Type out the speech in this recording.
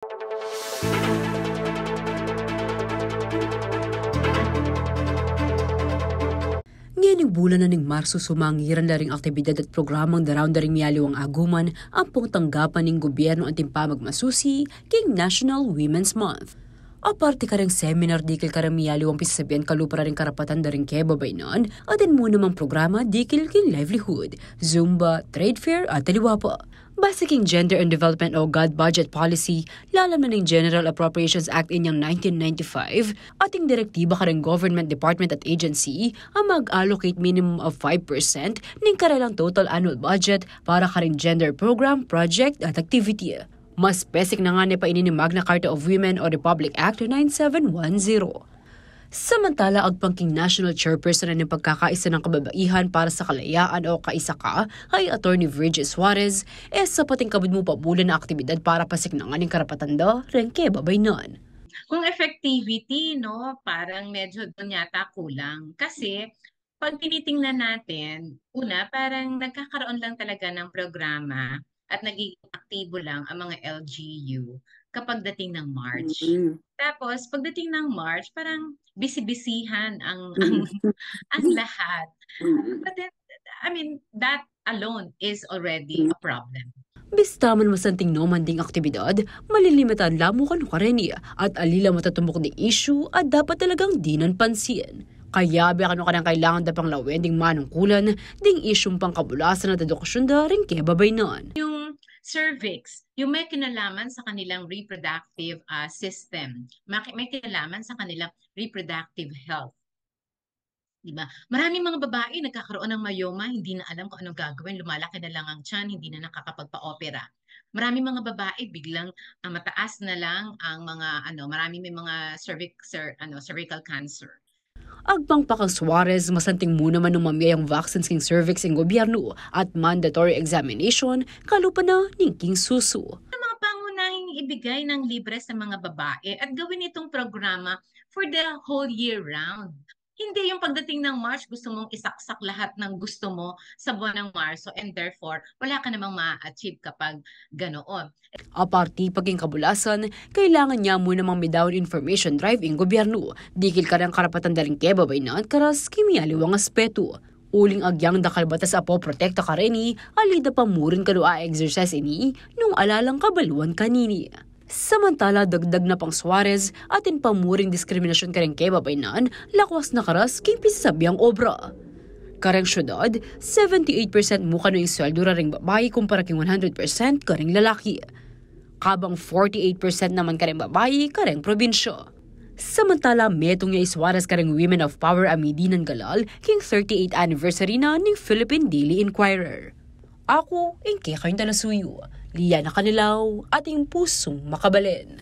Ngayon bulan na ng Marso sumangiran na ring aktibidad at programang daraw na ring miyaliwang aguman ang pangtanggapan ng gobyerno at timpamag masusi king National Women's Month. Aparte ka rin seminar dikil ka rin miyaliwang pisasabihan kalupara rin karapatan na rin kaya babaynan at din muna mang programa dikil king livelihood, Zumba, trade fair at taliwa pa. Base king Gender and Development o GOD Budget Policy, lalam na ng General Appropriations Act inyang 1995, ating direktiba ka rin government department at agency ang mag-allocate minimum of 5% ng kanilang total annual budget para ka rin gender program, project at activity. Mas basic na nga ni pa ini ni Magna Carta of Women o Republic Act 9710. Samantala, ang pangking National Chairperson ng pagkakaisa ng kababaihan para sa kalayaan o kaisaka ay Attorney Virgie Suarez, sa pating kabid mo pabulan na aktibidad para pasiknangan ng karapatan da rin kaya babaynan. Kung effectivity, no, parang medyo doon yata kulang. Kasi pag tinitingnan natin, una, parang nagkakaroon lang talaga ng programa at nagiging aktibo lang ang mga LGU kapag dating ng March. Tapos, pagdating ng March, parang bisibisihan ang lahat. But then, I mean, that alone is already a problem. Bistaman masanting noman ding aktibidad, malilimitan lamo kan kareni at alila matatumbok ding issue at dapat talagang dinan pansin. Kaya ba kano kanang kailangan da pang lawin ding manungkulan ding isyong pangkabulasan at edukasyon da rin kaya babaynan. Yung cervix, yung may kinalaman sa kanilang reproductive system, may kinalaman sa kanilang reproductive health. Diba? Maraming mga babae nagkakaroon ng myoma, hindi na alam kung anong gagawin, lumalaki na lang ang tiyan, hindi na nakakapagpa-opera. Maraming mga babae biglang mataas na lang ang mga maraming may mga cervical cancer. Agbang pa kang Suarez, masanting muna man ng mamiyayang vaccines king cervix ng gobyerno at mandatory examination, kalupa na ning king susu. Mga pangunahing ibigay ng libre sa mga babae at gawin itong programa for the whole year round. Hindi yung pagdating ng March, gusto mong isaksak lahat ng gusto mo sa buwan ng Marso and therefore, wala ka namang ma-achieve kapag ganoon. Aparti paging kabulasan, kailangan niya muna mang midawin information drive in gobyerno. Dikil ka rin karapatan daling kebabay na at karas kimiyaliwang aspeto. Uling agyang dakal batas apo protekta ka rin alida pa murin kalua exercise ini nung alalang kabaluan kanini. Samantala, dagdag na pang Suarez atin pamuring diskriminasyon kareng kay babaynan, lakwas na karas king pisabiyang obra. Kareng syudad, 78% mukha no yung sweldo ring babae kumpara king 100% kareng lalaki. Kabang 48% naman kareng babae kareng probinsya. Samantala, metong niya Suarez kareng Women of Power amidinan galal king 38th anniversary na ng Philippine Daily Inquirer. Ako, ingke kayong talasuyo. Liana Canilaw, ating pusong makabalin.